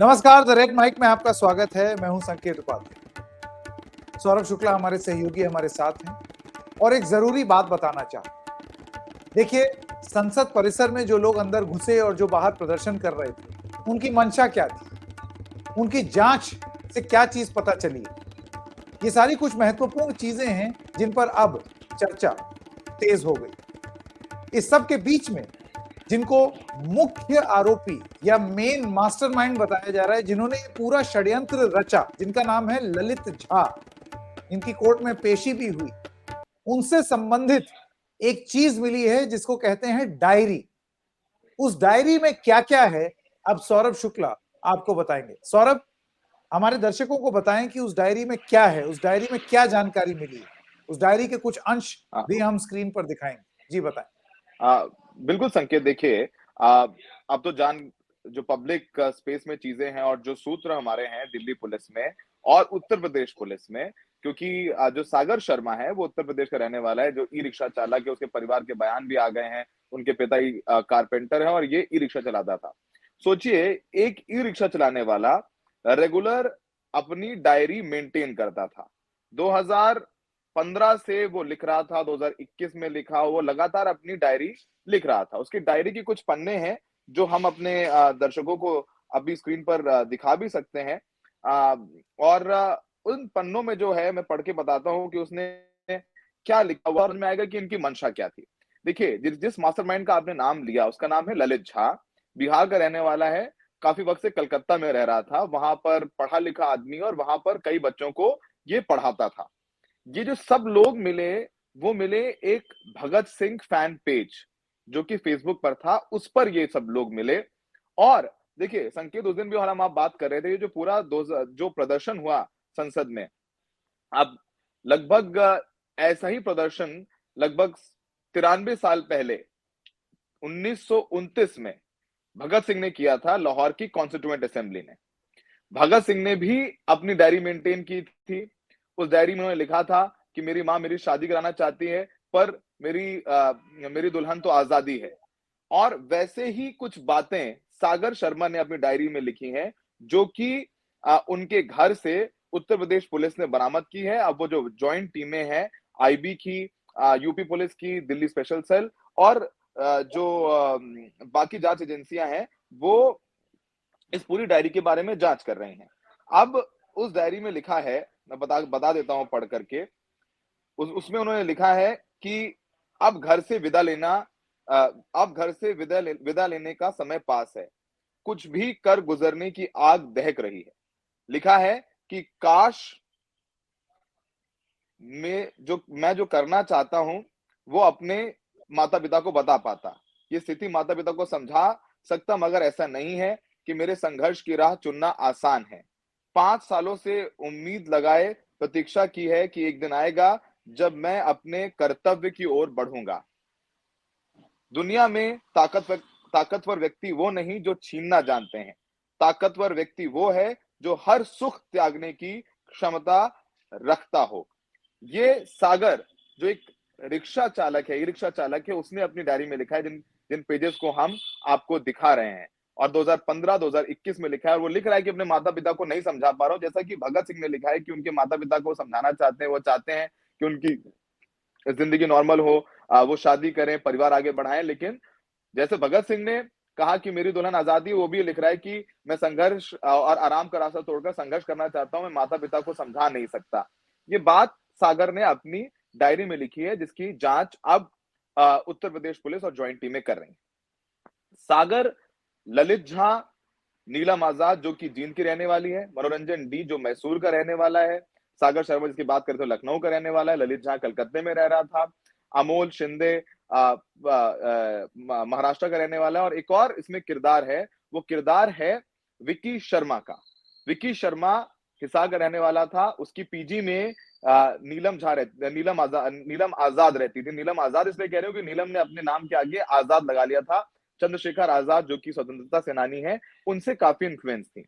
नमस्कार, the red mic में आपका स्वागत है। मैं हूं संकेत उपाध्याय। सौरभ शुक्ला हमारे सहयोगी हमारे साथ हैं और एक जरूरी बात बताना चाहता हूं। देखिए, संसद परिसर में जो लोग अंदर घुसे और जो बाहर प्रदर्शन कर रहे थे, उनकी मंशा क्या थी, उनकी जांच से क्या चीज पता चली, ये सारी कुछ महत्वपूर्ण चीजें हैं जिन पर अब चर्चा तेज हो गई। इस सब के बीच में जिनको मुख्य आरोपी या मेन मास्टरमाइंड बताया जा रहा है, जिन्होंने ये पूरा षड्यंत्र रचा, जिनका नाम है ललित झा, इनकी कोर्ट में पेशी भी हुई, उनसे संबंधित एक चीज मिली है जिसको कहते हैं डायरी। उस डायरी में क्या क्या है, अब सौरभ शुक्ला आपको बताएंगे। सौरभ, हमारे दर्शकों को बताएं कि उस डायरी में क्या है, उस डायरी में क्या जानकारी मिली है। उस डायरी के कुछ अंश भी हम स्क्रीन पर दिखाएंगे। जी बताएं। बिल्कुल संकेत, देखिए, अब तो जो पब्लिक स्पेस में चीजें हैं और जो सूत्र हमारे हैं दिल्ली पुलिस में और उत्तर प्रदेश पुलिस में, क्योंकि जो सागर शर्मा है वो उत्तर प्रदेश का रहने वाला है, जो ई रिक्शा चालक है, उसके परिवार के बयान भी आ गए हैं। उनके पिता ही कारपेंटर है और ये ई रिक्शा चलाता था। सोचिए, एक ई रिक्शा चलाने वाला रेगुलर अपनी डायरी मेंटेन करता था। 2015 से वो लिख रहा था, 2021 में लिखा, वो लगातार अपनी डायरी लिख रहा था। उसकी डायरी की कुछ पन्ने हैं जो हम अपने दर्शकों को अभी स्क्रीन पर दिखा भी सकते हैं। और उन पन्नों में जो है, मैं पढ़ के बताता हूँ कि उसने क्या लिखा हुआ, समझ में आएगा कि इनकी मंशा क्या थी। देखिए, जिस मास्टरमाइंड का आपने नाम लिया, उसका नाम है ललित झा। बिहार का रहने वाला है। काफी वक्त से कलकत्ता में रह रहा था, वहां पर पढ़ा लिखा आदमी, और वहां पर कई बच्चों को ये पढ़ाता था। ये जो सब लोग मिले, वो मिले एक भगत सिंह फैन पेज जो कि फेसबुक पर था, उस पर ये सब लोग मिले। और देखिए संकेत, उस दिन भी हम आप बात कर रहे थे, ये जो पूरा जो प्रदर्शन हुआ संसद में, अब लगभग ऐसा ही प्रदर्शन लगभग 93 साल पहले 1929 में भगत सिंह ने किया था, लाहौर की कॉन्स्टिट्यूएंट असेंबली ने। भगत सिंह ने भी अपनी डायरी मेंटेन की थी। उस डायरी में उन्होंने लिखा था कि मेरी मां मेरी शादी कराना चाहती है, पर मेरी दुल्हन तो आजादी है। और वैसे ही कुछ बातें सागर शर्मा ने अपनी डायरी में लिखी हैं, जो कि उनके घर से उत्तर प्रदेश पुलिस ने बरामद की है। अब वो जो जॉइंट टीमें हैं, आईबी की, यूपी पुलिस की, दिल्ली स्पेशल सेल और जो बाकी जांच एजेंसियां हैं, वो इस पूरी डायरी के बारे में जांच कर रहे हैं। अब उस डायरी में लिखा है, मैं बता देता हूं पढ़ करके। उसमें उन्होंने लिखा है कि अब घर से विदा लेना अब घर से विदा लेने का समय पास है। कुछ भी कर गुजरने की आग दहक रही है। लिखा है कि काश मैं जो करना चाहता हूं, वो अपने माता पिता को बता पाता। ये स्थिति माता पिता को समझा सकता, मगर ऐसा नहीं है कि मेरे संघर्ष की राह चुनना आसान है। 5 सालों से उम्मीद लगाए प्रतीक्षा की है कि एक दिन आएगा जब मैं अपने कर्तव्य की ओर बढ़ूंगा। दुनिया में ताकतवर व्यक्ति वो नहीं जो छीनना जानते हैं। ताकतवर व्यक्ति वो है जो हर सुख त्यागने की क्षमता रखता हो। ये सागर, जो एक रिक्शा चालक है, ई रिक्शा चालक है, उसने अपनी डायरी में लिखा है, जिन जिन पेजेस को हम आपको दिखा रहे हैं। और 2015-2021 में लिखा है, और वो लिख रहा है कि अपने माता पिता को नहीं समझा पा रहा हूं, जैसा कि भगत सिंह ने लिखा है कि उनके माता पिता को समझाना चाहते हैं। वो चाहते हैं कि उनकी जिंदगी नॉर्मल हो, वो शादी करें, परिवार आगे बढ़ाएं। लेकिन जैसे भगत सिंह ने कहा कि मेरी दुल्हन आजादी, वो भी लिख रहा है कि मैं संघर्ष और आराम का रास्ता तोड़कर संघर्ष करना चाहता हूं, मैं माता पिता को समझा नहीं सकता। ये बात सागर ने अपनी डायरी में लिखी है, जिसकी जांच अब उत्तर प्रदेश पुलिस और ज्वाइंट टीमें कर रही हैं। सागर, ललित झा, नीलम आजाद जो कि जींद की रहने वाली है, मनोरंजन डी जो मैसूर का रहने वाला है, सागर शर्मा जिसकी बात करें तो लखनऊ का रहने वाला है, ललित झा कलकत्ते में रह रहा था, अमोल शिंदे महाराष्ट्र का रहने वाला है, और एक और इसमें किरदार है, वो किरदार है विकी शर्मा का। विकी शर्मा हिसार का रहने वाला था। उसकी पीजी में नीलम आजाद रहती थी। नीलम आजाद इसलिए कह रहे हो कि नीलम ने अपने नाम के आगे आजाद लगा लिया था। चंद्रशेखर आजाद जो कि स्वतंत्रता सेनानी है, उनसे काफी इन्फ्लुएंस थी।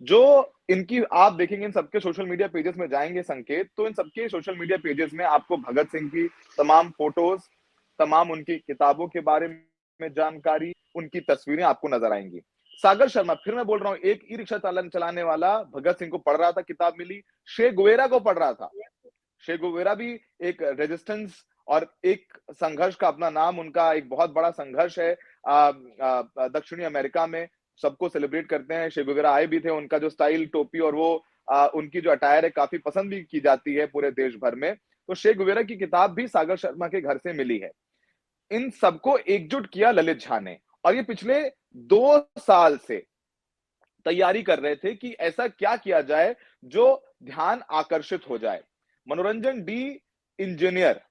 जो इनकी आप देखेंगे, इन सबके सोशल मीडिया पेजेस में जाएंगे संकेत, तो इन सबके सोशल मीडिया पेजेस में आपको भगत सिंह की तमाम फोटोज, तमाम उनकी किताबों के बारे में जानकारी, उनकी तस्वीरें आपको नजर आएंगी। सागर शर्मा, फिर मैं बोल रहा हूँ, एक ई रिक्शा चलाने वाला भगत सिंह को पढ़ रहा था, किताब मिली, शे गुवेरा को पढ़ रहा था। शे गुवेरा भी एक रेजिस्टेंस और एक संघर्ष का अपना नाम, उनका एक बहुत बड़ा संघर्ष है दक्षिणी अमेरिका में, सबको सेलिब्रेट करते हैं। शे गुवेरा आए भी थे, उनका जो स्टाइल, टोपी और वो उनकी जो अटायर है काफी पसंद भी की जाती है पूरे देश भर में। तो शे गुवेरा की किताब भी सागर शर्मा के घर से मिली है। इन सबको एकजुट किया ललित झा ने, और ये पिछले 2 साल से तैयारी कर रहे थे कि ऐसा क्या किया जाए जो ध्यान आकर्षित हो जाए। मनोरंजन डी इंजीनियर,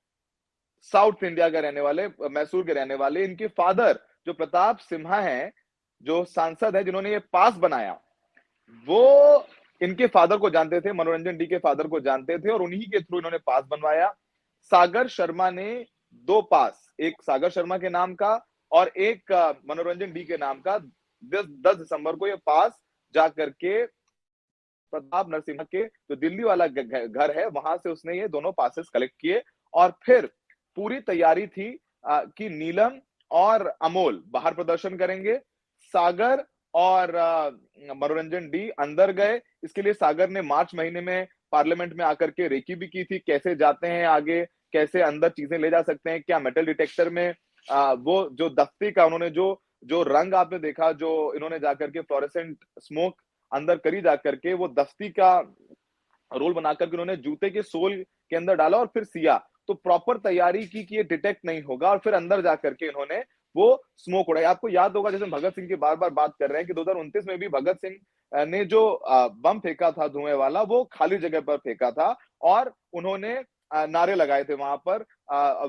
साउथ इंडिया के रहने वाले, मैसूर के रहने वाले, इनके फादर जो प्रताप सिम्हा हैं, जो सांसद हैं जिन्होंने ये पास बनाया, वो इनके फादर को जानते थे, मनोरंजन डी के फादर को जानते थे, और उन्हीं के थ्रू इन्होंने पास बनवाया। सागर शर्मा ने 2 पास, एक सागर शर्मा के नाम का और एक मनोरंजन डी के नाम का, 10 दिसंबर को ये पास जा करके प्रताप नरसिम्हा के जो दिल्ली वाला घर है, वहां से उसने ये दोनों पासेस कलेक्ट किए। और फिर पूरी तैयारी थी कि नीलम और अमोल बाहर प्रदर्शन करेंगे, सागर और मनोरंजन डी अंदर गए। इसके लिए सागर ने मार्च महीने में पार्लियामेंट में आकर के रेकी भी की थी, कैसे जाते हैं आगे, कैसे अंदर चीजें ले जा सकते हैं, क्या मेटल डिटेक्टर में वो जो दफ्ती का उन्होंने जो जो रंग आपने देखा, जो इन्होंने जाकर के फ्लोरेसेंट स्मोक अंदर करी जाकर के, वो दफ्ती का रोल बनाकर के उन्होंने जूते के सोल के अंदर डाला और फिर सिया। तो प्रॉपर तैयारी की कि ये डिटेक्ट नहीं होगा, और फिर अंदर जाकर के इन्होंने वो स्मोक उड़ाई। आपको याद होगा, जैसे भगत सिंह की बार बार बात कर रहे हैं कि 2029 में भी भगत सिंह ने जो बम फेंका था धुएं वाला, वो खाली जगह पर फेंका था, और उन्होंने नारे लगाए थे वहां पर,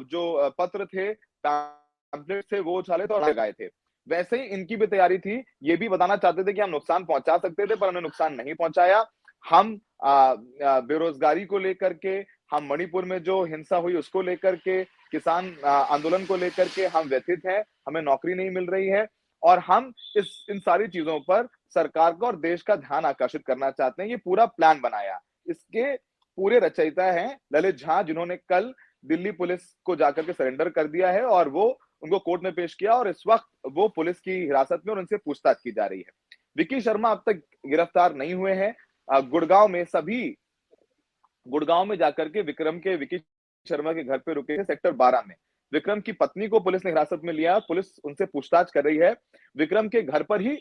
जो पत्र थे, पैम्फलेट थे, वो उछाले थे और लगाए थे। वैसे ही इनकी भी तैयारी थी, ये भी बताना चाहते थे कि हम नुकसान पहुंचा सकते थे, पर हमने नुकसान नहीं पहुंचाया। हम बेरोजगारी को लेकर के, हम मणिपुर में जो हिंसा हुई उसको लेकर के, किसान आंदोलन को लेकर के हम व्यथित हैं, हमें नौकरी नहीं मिल रही है, और हम इन सारी चीजों पर सरकार का और देश का ध्यान आकर्षित करना चाहते हैं। ये पूरा प्लान बनाया। इसके पूरे रचयिता हैं ललित झा, जिन्होंने कल दिल्ली पुलिस को जाकर के सरेंडर कर दिया है, और वो उनको कोर्ट में पेश किया, और इस वक्त वो पुलिस की हिरासत में और उनसे पूछताछ की जा रही है। विकी शर्मा अब तक गिरफ्तार नहीं हुए हैं। गुड़गांव में जाकर के विकी शर्मा के घर पे रुके थे, सेक्टर 12 में। विक्रम की पत्नी को पुलिस ने हिरासत में लिया, पुलिस उनसे पूछताछ कर रही है। विक्रम के घर पर ही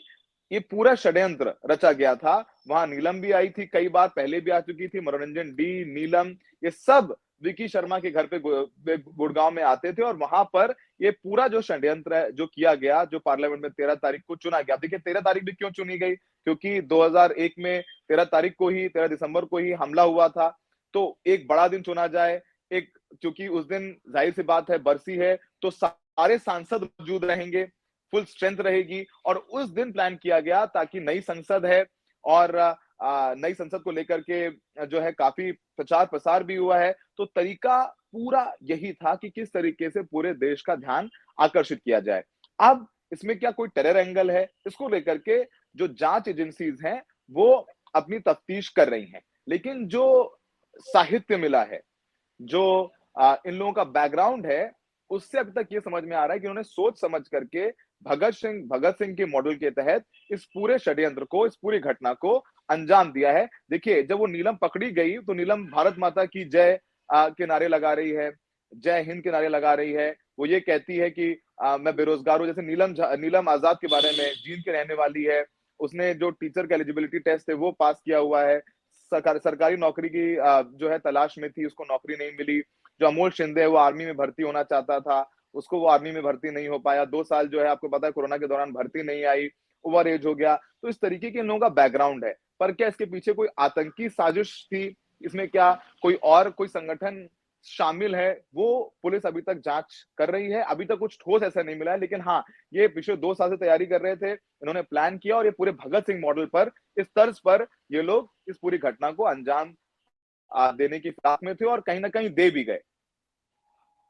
ये पूरा षड्यंत्र रचा गया था। वहां नीलम भी आई थी, कई बार पहले भी आ चुकी थी, मनोरंजन डी, नीलम, ये सब विकी शर्मा के घर पे गुड़गांव में आते थे, और वहां पर ये पूरा जो षड्यंत्र है जो किया गया, जो पार्लियामेंट में 13 तारीख को चुना गया। देखिए 13 तारीख भी क्यों चुनी गई, क्योंकि 2001 में 13 तारीख को ही, 13 दिसंबर को ही हमला हुआ था, तो एक बड़ा दिन चुना जाए। एक, क्योंकि उस दिन जाहिर सी बात है बरसी है, तो सारे सांसद मौजूद रहेंगे, फुल स्ट्रेंथ रहेगी, और उस दिन प्लान किया गया ताकि नई संसद है, और नई संसद को लेकर के जो है काफी प्रचार प्रसार भी हुआ है। तो तरीका पूरा यही था कि किस तरीके से पूरे देश का ध्यान आकर्षित किया जाए। अब इसमें क्या कोई टेरर एंगल है, इसको लेकर के जो जांच एजेंसीज हैं वो अपनी तफ्तीश कर रही हैं, लेकिन जो साहित्य मिला है, जो इन लोगों का बैकग्राउंड है, उससे अभी तक ये समझ में आ रहा है कि उन्होंने सोच समझ करके भगत सिंह के मॉडल के तहत इस पूरे षड्यंत्र को, इस पूरी घटना को अंजाम दिया है। देखिए, जब वो नीलम पकड़ी गई तो नीलम भारत माता की जय के नारे लगा रही है, जय हिंद के नारे लगा रही है। वो ये कहती है कि मैं बेरोजगार हूं। जैसे नीलम आजाद के बारे में, जींद के रहने वाली है, उसने जो टीचर का एलिजिबिलिटी टेस्ट है वो पास किया हुआ है, सरकारी नौकरी की जो है तलाश में थी, उसको नौकरी नहीं मिली। जो अमोल शिंदे है, वो आर्मी में भर्ती होना चाहता था, उसको वो आर्मी में भर्ती नहीं हो पाया। 2 साल जो है आपको पता है कोरोना के दौरान भर्ती नहीं आई, ओवर एज हो गया। तो इस तरीके के इन लोगों का बैकग्राउंड है। पर क्या इसके पीछे कोई आतंकी साजिश थी, इसमें क्या कोई संगठन शामिल है, वो पुलिस अभी तक जांच कर रही है। अभी तक कुछ ठोस ऐसा नहीं मिला है, लेकिन हाँ, ये पिछले 2 साल से तैयारी कर रहे थे, इन्होंने प्लान किया, और ये पूरे भगत सिंह मॉडल पर, इस तर्ज पर ये लोग इस पूरी घटना को अंजाम देने की फिराक में थे, और कहीं ना कहीं दे भी गए।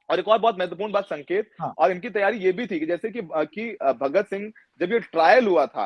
और एक और बहुत महत्वपूर्ण बात संकेत, हाँ। और इनकी तैयारी ये भी थी कि जैसे कि भगत सिंह, जब ये ट्रायल हुआ था,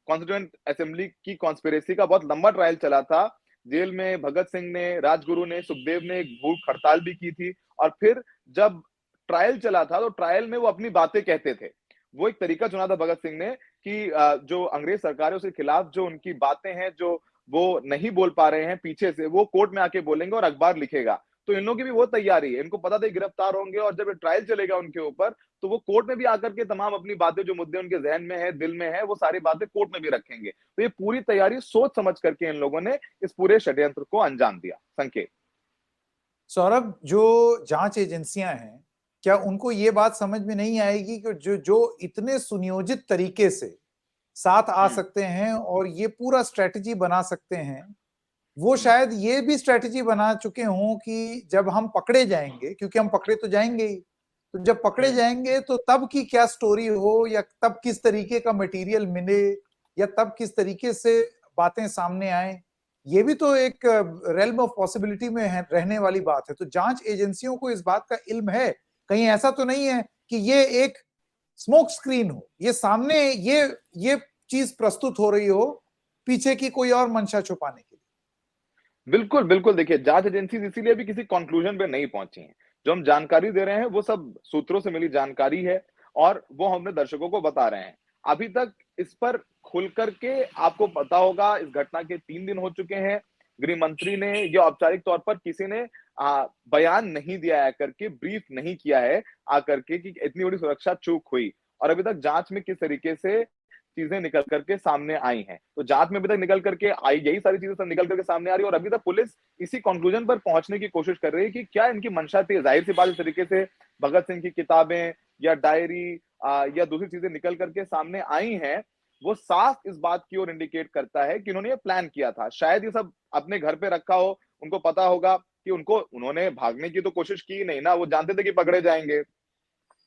कॉन्स्टिट्यूएंट असेंबली की कॉन्स्पिरेसी का बहुत लंबा ट्रायल चला था। जेल में भगत सिंह ने, राजगुरु ने, सुखदेव ने एक भूख हड़ताल भी की थी, और फिर जब ट्रायल चला था तो ट्रायल में वो अपनी बातें कहते थे। वो एक तरीका चुना था भगत सिंह ने कि जो अंग्रेज सरकार है उसके खिलाफ जो उनकी बातें हैं, जो वो नहीं बोल पा रहे हैं पीछे से, वो कोर्ट में आके बोलेंगे और अखबार लिखेगा। तो इन लोगों की भी वो तैयारी है। इनको पता था ये गिरफ्तार होंगे और जब ये ट्रायल चलेगा उनके ऊपर, तो वो कोर्ट में भी आकर के तमाम अपनी बातें, जो मुद्दे उनके ज़हन में है, दिल में है, वो सारी बातें कोर्ट में भी रखेंगे। तो ये पूरी तैयारी सोच समझ करके इन लोगों ने इस पूरे षड्यंत्र को अंजाम दिया। संकेत। सौरभ, जो जांच एजेंसियां हैं, क्या उनको ये बात समझ में नहीं आएगी कि जो जो इतने सुनियोजित तरीके से साथ आ हुँ। सकते हैं और ये पूरा स्ट्रैटेजी बना सकते हैं, वो हुँ। शायद ये भी स्ट्रैटेजी बना चुके हों कि जब हम पकड़े जाएंगे, क्योंकि हम पकड़े तो जाएंगे ही, तो जब पकड़े हुँ। जाएंगे तो तब की क्या स्टोरी हो, या तब किस तरीके का मटेरियल मिले, या तब किस तरीके से बातें सामने आए, ये भी तो एक रेल्म ऑफ पॉसिबिलिटी में है, रहने वाली बात है। तो जांच एजेंसियों को इस बात का इल्म है, कहीं ऐसा तो नहीं है कि ये एक स्मोक स्क्रीन हो, ये सामने ये चीज प्रस्तुत हो रही हो पीछे की कोई और मंशा छुपाने के लिए। बिल्कुल, बिल्कुल। देखिए, जाँच एजेंसीज़ इसीलिए भी किसी कन्क्लूज़न पे नहीं पहुँची हैं। जो हम जानकारी दे रहे हैं, वो सब सूत्रों से मिली जानकारी है और वो हम अपने दर्शकों को बता रहे हैं। अभी तक इस पर खुल कर के आपको पता होगा, इस घटना के 3 दिन हो चुके हैं। गृह मंत्री ने या औपचारिक तौर पर किसी ने बयान नहीं दिया है करके, ब्रीफ नहीं किया है आकर के कि इतनी बड़ी सुरक्षा चूक हुई और अभी तक जाँच में किस तरीके से चीज़ें निकल कर के सामने आई हैं। तो जाँच में अभी तक निकल कर के आई, यही सारी चीज़ें सब निकल कर के सामने आ रही है और अभी तक पुलिस इसी कन्क्लूज़न पर पहुँचने की कोशिश कर रही है कि क्या इनकी मंशा थी। ज़ाहिर-सी बात है, इस तरीके से भगत सिंह की किताबें या डायरी या दूसरी चीज़ें निकल कर के सामने आई हैं, वो साफ इस बात की ओर इंडिकेट करता है कि उन्होंने ये प्लान किया था। शायद ये सब अपने घर पे रखा हो, उनको पता होगा कि उन्होंने भागने की तो कोशिश की ही नहीं ना, वो जानते थे कि पकड़े जाएँगे।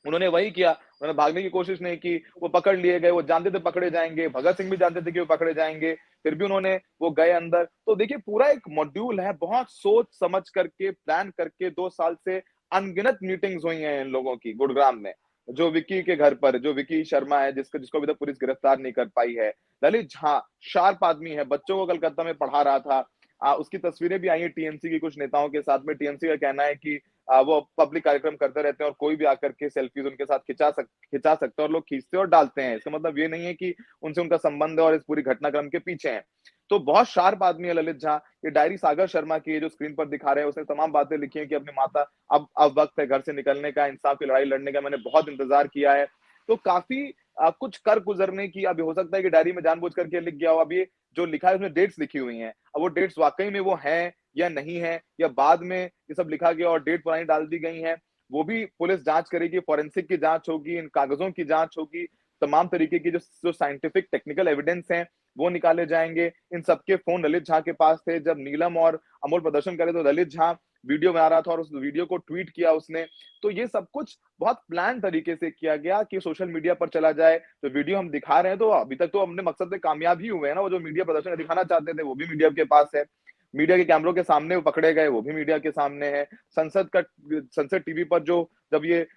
उन्होंने वही किया, उन्होंने भागने की कोशिश नहीं की, वो पकड़ लिए गए, वो जानते थे पकड़े जाएँगे, भगत सिंह भी जानते थे कि वो पकड़े जाएँगे, फिर भी उन्होंने वो गए अंदर। तो देखिए पूरा एक मॉड्यूल है, बहुत सोच-समझ करके, प्लान करके 2 साल से अनगिनत मीटिंग्स हुई हैं इन लोगों की गुरुग्राम में। जो विक्की के घर पर, जो विक्की शर्मा है जिसको अभी तक पुलिस गिरफ्तार नहीं कर पाई है। ललित झा, शार्प आदमी है, बच्चों को कलकत्ता में पढ़ा रहा था। उसकी तस्वीरें भी आई हैं टीएमसी की कुछ नेताओं के साथ में। टीएमसी का कहना है कि वो पब्लिक कार्यक्रम करते रहते हैं और कोई भी आकर के सेल्फीज़ उनके साथ खिंचा सकता है और लोग खींचते और डालते हैं। इसका मतलब ये नहीं है कि उनसे उनका संबंध है और इस पूरी घटनाक्रम के पीछे हैं। तो बहुत शार्प आदमी है ललित झा। ये डायरी सागर शर्मा की है जो स्क्रीन पर दिखा रहे हैं, उसने तमाम बातें लिखी हैं कि अपनी माता अब वक़्त है घर से निकलने का, इंसाफ की लड़ाई लड़ने का, मैंने बहुत इंतज़ार किया है। तो काफ़ी कुछ कर गुज़रने की, अब हो सकता है कि डायरी में जानबूझ करके लिख गया हो। अब ये जो लिखा है उसमें डेट्स लिखी हुई हैं। अब वो डेट्स वाक़ई में वो हैं या नहीं है, या बाद में ये सब लिखा गया और डेट पुरानी डाल दी गई हैं, वो भी पुलिस जाँच करेगी, फोरेंसिक की जाँच होगी, इन कागज़ों की जाँच होगी, तमाम तरीके की जो साइंटिफिक टेक्निकल एविडेंस हैं, वो निकाले जाएँगे। इन सबके फ़ोन ललित झा के पास थे। जब नीलम और अमोल प्रदर्शन कर रहे तो ललित झा वीडियो बना रहा था और उस वीडियो को ट्वीट किया उसने। तो ये सब कुछ बहुत प्लान तरीके से किया गया कि सोशल मीडिया पर चला जाए। तो वीडियो हम दिखा रहे हैं तो अभी तक तो अपने मकसद में कामयाब ही हुए हैं ना, वो जो मीडिया प्रदर्शन दिखाना चाहते थे, वो भी मीडिया के पास है। मीडिया के कैमरों के सामने वो पकड़े गए, वो भी मीडिया के सामने है। संसद टीवी पर जो जब ये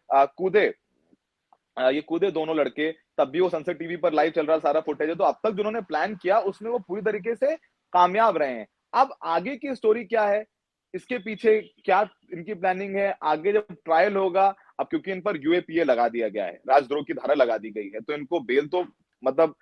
कूदे दोनों लड़के, तब भी वो संसद टीवी पर लाइव चल रहा सारा फुटेज है। तो अब तक जो उन्होंने प्लान किया, उसमें वो पूरी तरीके से कामयाब रहे हैं। अब आगे की स्टोरी क्या है? इसके पीछे क्या इनकी प्लानिंग है? आगे जब ट्रायल होगा, अब क्योंकि इन पर यूएपीए लगा दिया गया है, राजद्रोह की धारा लगा दी गई है, तो इनको बेल तो मतलब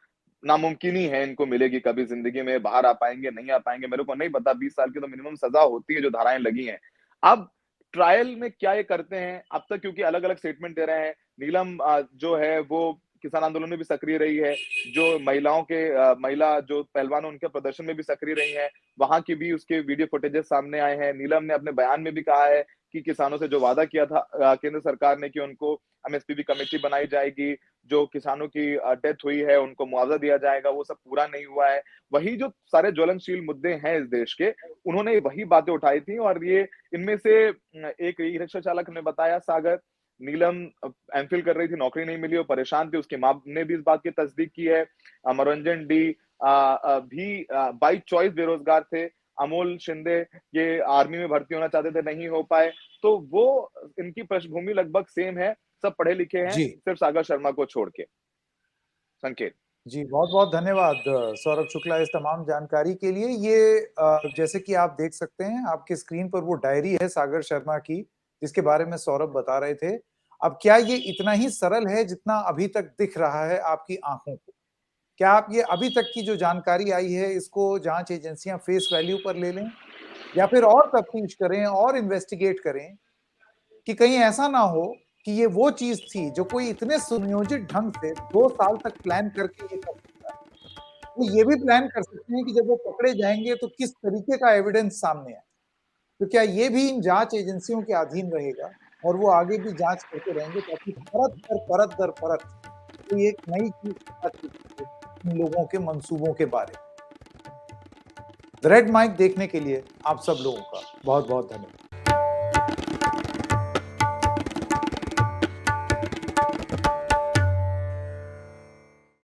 नामुमकिन ही है इनको मिलेगी, कभी ज़िंदगी में बाहर आ पाएँगे, नहीं आ पाएँगे, मेरे को नहीं पता। 20 साल की तो मिनिमम सज़ा होती है जो धाराएँ लगी हैं। अब ट्रायल में क्या ये करते हैं, अब तक क्योंकि अलग-अलग स्टेटमेंट दे रहे हैं। नीलम जो है वो किसान आंदोलन में भी सक्रिय रही है, जो महिला जो पहलवान हैं उनके प्रदर्शन में भी सक्रिय रही हैं, वहाँ की भी उसके वीडियो फुटेजेस सामने आए हैं। नीलम ने अपने बयान में भी कहा है कि किसानों से जो वादा किया था केंद्र सरकार ने कि उनको एमएसपी कमेटी बनाई जाएगी, जो किसानों की डेथ हुई है उनको मुआवजा दिया जाएगा, वो सब पूरा नहीं हुआ है। वही जो सारे ज्वलनशील मुद्दे हैं इस देश के, उन्होंने वही बातें उठाई थी और ये इनमें से एक ई-रिक्शा चालक ने बताया सागर, नीलम एमफिल कर रही थी, नौकरी नहीं मिली, वो परेशान थी, उसकी माँ ने भी इस बात की तस्दीक की है। मनोरंजन डी भी बाय चॉइस बेरोजगार थे। अमोल शिंदे ये आर्मी में भर्ती होना चाहते थे, नहीं हो पाए। तो वो इनकी पृष्ठभूमि लगभग सेम है, सब पढ़े लिखे हैं, जी सिर्फ सागर शर्मा को छोड़ के। संकेत। जी, बहुत-बहुत धन्यवाद सौरभ शुक्ला इस तमाम जानकारी के लिए। ये जैसे कि आप देख सकते हैं, आपके स्क्रीन पर वो डायरी है सागर शर्मा की, जिसके बारे में सौरभ बता रहे थे। अब क्या ये इतना ही सरल है जितना अभी तक दिख रहा है आपकी आंखों को? क्या आप ये अभी तक की जो जानकारी आई है इसको जांच एजेंसियां फेस वैल्यू पर ले लें या फिर और तफ्तीश करें और इन्वेस्टिगेट करें कि कहीं ऐसा ना हो कि ये वो चीज थी जो कोई इतने सुनियोजित ढंग से 2 साल तक प्लान करके ये कर सकता है। वो ये भी प्लान कर सकते हैं कि जब वो पकड़े जाएँगे तो किस तरीके का एविडेंस सामने आए। तो क्या ये भी इन जाँच एजेंसियों के अधीन रहेगा और वो आगे भी जाँच करते रहेंगे ताकि परत दर परत कोई एक नई चीज़ पता चल सके इन लोगों के मंसूबों के बारे में। द रेड माइक देखने के लिए आप सब लोगों का बहुत-बहुत धन्यवाद।